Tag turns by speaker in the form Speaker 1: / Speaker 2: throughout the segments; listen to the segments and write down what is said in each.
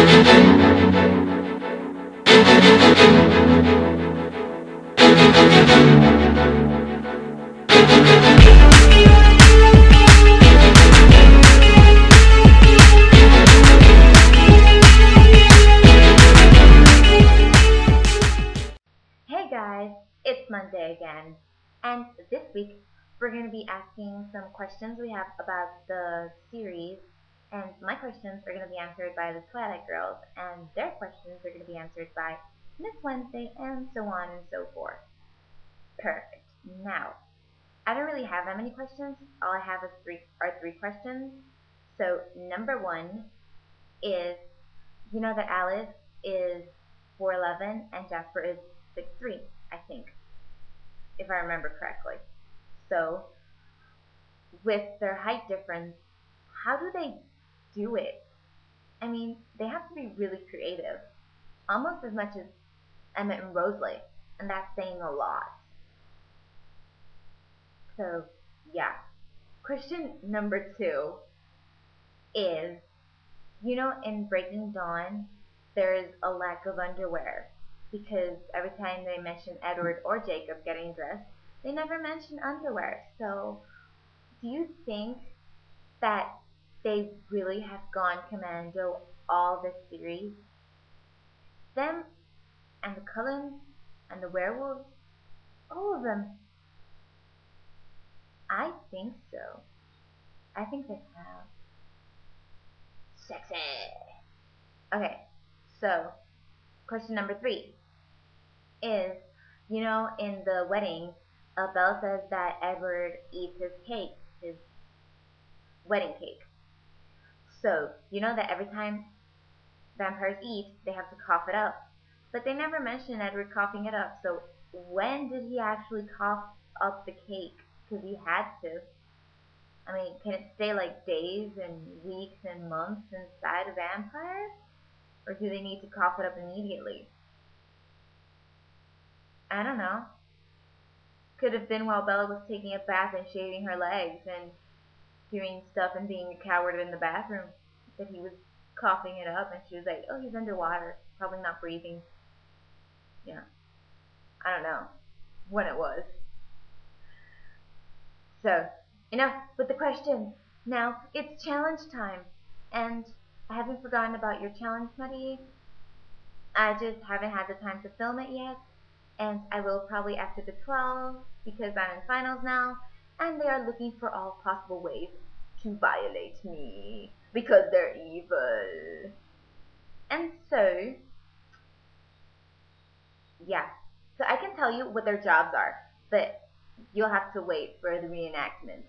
Speaker 1: Hey guys, it's Monday again, and this week we're going to be asking some questions we have about the series, and my questions are going to be answered by the Twilight Girls, and their questions are going to be answered by Miss Wednesday, and so on and so forth. Perfect. Now, I don't really have that many questions. All I have is three questions. So number one is, you know that Alice is 4'11" and Jasper is 6'3", I think, if I remember correctly. So, with their height difference, how do they do it? I mean, they have to be really creative, almost as much as Emmett and Rosalie, and that's saying a lot. So, yeah. Question number two is, you know, in Breaking Dawn, there is a lack of underwear, because every time they mention Edward or Jacob getting dressed, they never mention underwear. So, do you think that they really have gone commando all this series? Them and the Cullens and the werewolves, all of them. I think so. I think they have. Sexy. Okay, so question number three is, you know, in the wedding, Belle says that Edward eats his cake, his wedding cake. So, you know that every time vampires eat, they have to cough it up. But they never mention Edward coughing it up. So, when did he actually cough up the cake? Because he had to. I mean, can it stay like days and weeks and months inside a vampire? Or do they need to cough it up immediately? I don't know. Could have been while Bella was taking a bath and shaving her legs and doing stuff and being a coward in the bathroom, that he was coughing it up, and she was like, oh, he's underwater, probably not breathing. Yeah. I don't know when it was. So, enough with the questions. Now, it's challenge time. And I haven't forgotten about your challenge, Nutty. I just haven't had the time to film it yet. And I will probably after the 12, because I'm in finals now, and they are looking for all possible ways to violate me, because they're evil. And so, yeah. So I can tell you what their jobs are, but you'll have to wait for the reenactment.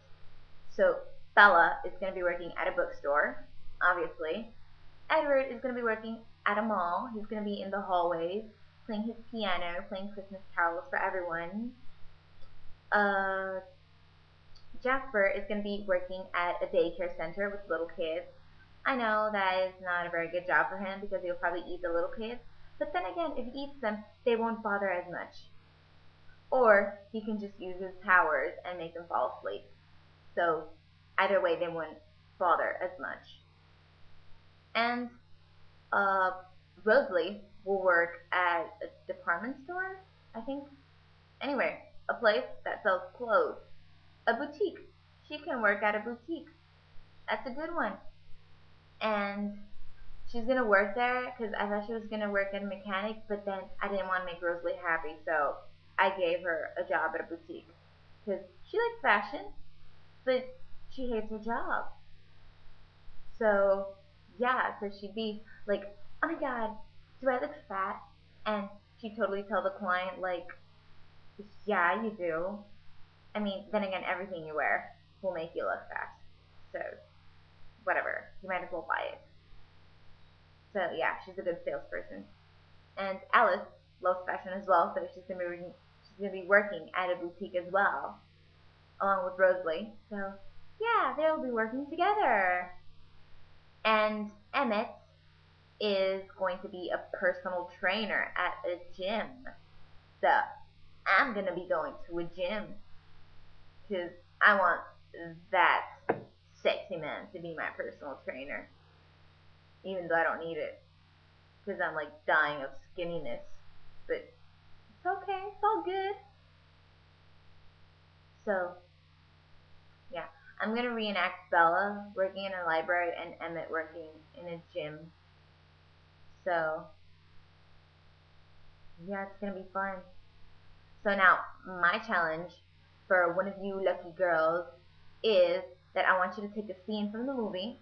Speaker 1: So Bella is going to be working at a bookstore, obviously. Edward is going to be working at a mall. He's going to be in the hallways, playing his piano, playing Christmas carols for everyone. Jasper is going to be working at a daycare center with little kids. I know that is not a very good job for him because he'll probably eat the little kids. But then again, if he eats them, they won't bother as much. Or he can just use his powers and make them fall asleep. So either way, they wouldn't bother as much. And Rosalie will work at a department store, I think. Anyway, a place that sells clothes. A boutique. She can work at a boutique. That's a good one. And she's going to work there because I thought she was going to work at a mechanic, but then I didn't want to make Rosalie happy, so I gave her a job at a boutique. Because she likes fashion, but she hates her job. So, yeah, so she'd be like, oh my god, do I look fat? And she'd totally tell the client, like, yeah, you do. I mean, then again, everything you wear will make you look fat. So, whatever. You might as well buy it. So, yeah, she's a good salesperson. And Alice loves fashion as well, so she's gonna be working at a boutique as well, along with Rosalie. So, yeah, they'll be working together. And Emmett is going to be a personal trainer at a gym. So, I'm gonna be going to a gym because I want that sexy man to be my personal trainer, even though I don't need it. because I'm like dying of skinniness. But it's okay, it's all good. So, yeah, I'm gonna reenact Bella working in a library and Emmett working in a gym. So, yeah, it's gonna be fun. So now, my challenge for one of you lucky girls is that I want you to take a scene from the movie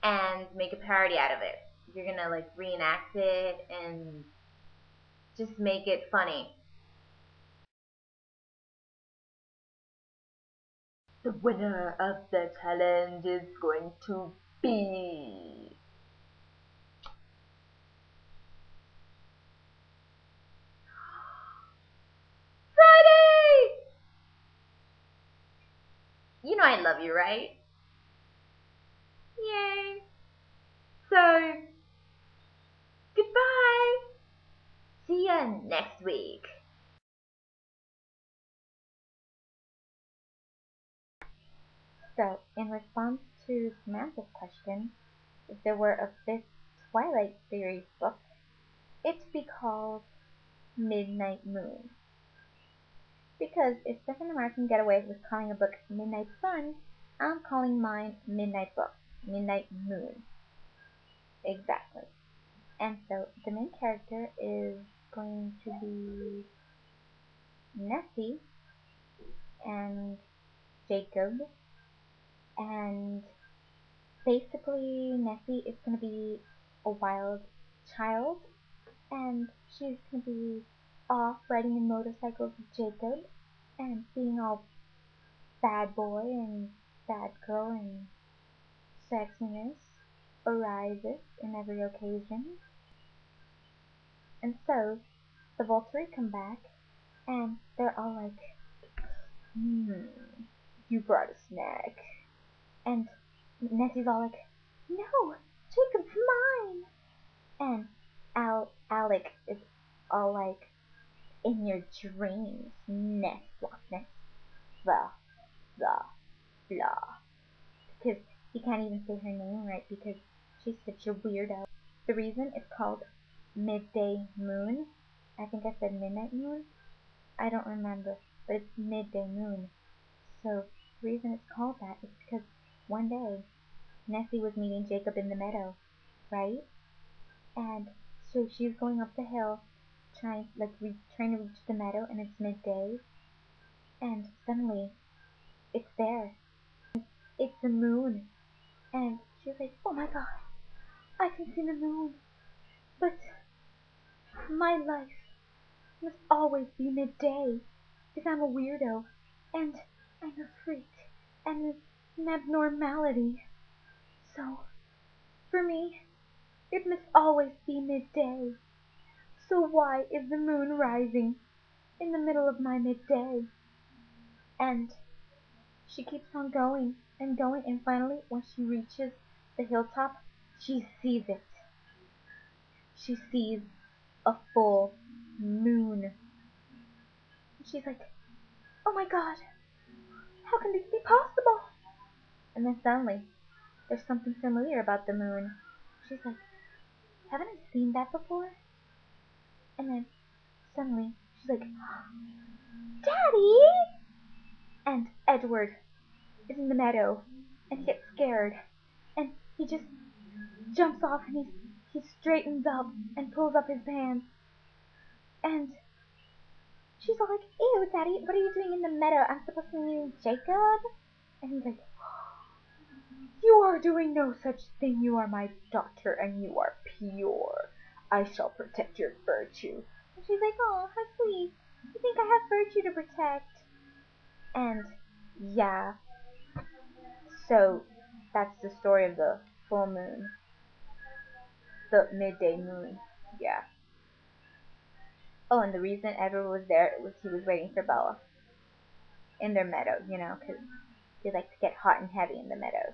Speaker 1: and make a parody out of it. You're gonna like reenact it and just make it funny. The winner of the challenge is going to be Friday! You know I love you, right? Yay! So, goodbye! See ya next week. So, in response to Samantha's question, if there were a fifth Twilight series book, it'd be called Midnight Moon. Because if Stephen Meyer can get away with calling a book Midnight Sun, I'm calling mine Midnight Book, Midnight Moon. Exactly. And so the main character is going to be Nessie and Jacob, and basically Nessie is going to be a wild child, and she's going to be off riding in motorcycles with Jacob and being all bad boy and bad girl, and sexiness arises in every occasion. And so the Volturi come back and they're all like, you brought a snack. And Nessie's all like, no, Jacob's mine. And Alec is all like, in your dreams, Ness, blah, blah, blah. Because he can't even say her name right because she's such a weirdo. The reason it's called Midday Moon, I think I said Midnight Moon, I don't remember, but it's Midday Moon. So the reason it's called that is because one day Nessie was meeting Jacob in the meadow, right? And so she's going up the hill, trying to reach the meadow, and it's midday, and suddenly it's there. It's the moon, and she's like, "Oh my God, I can see the moon, but my life must always be midday, because I'm a weirdo, and I'm a freak, and an abnormality. So, for me, it must always be midday. So why is the moon rising in the middle of my midday?" And she keeps on going and going, and finally, when she reaches the hilltop, she sees it. She sees a full moon. She's like, "Oh my God, how can this be possible?" And then suddenly, there's something familiar about the moon. She's like, "Haven't I seen that before?" And then suddenly, she's like, "Daddy!" And Edward is in the meadow, and he gets scared, and he just jumps off, and he straightens up and pulls up his pants, and she's all like, "Ew, Daddy, what are you doing in the meadow? I'm supposed to be meeting Jacob?" And he's like, "You are doing no such thing. You are my daughter, and you are pure. I shall protect your virtue." And she's like, "Oh, how sweet. You think I have virtue to protect?" And yeah, so that's the story of the full moon, the midday moon. Yeah. Oh, and the reason Edward was there was he was waiting for Bella in their meadow, because they like to get hot and heavy in the meadows.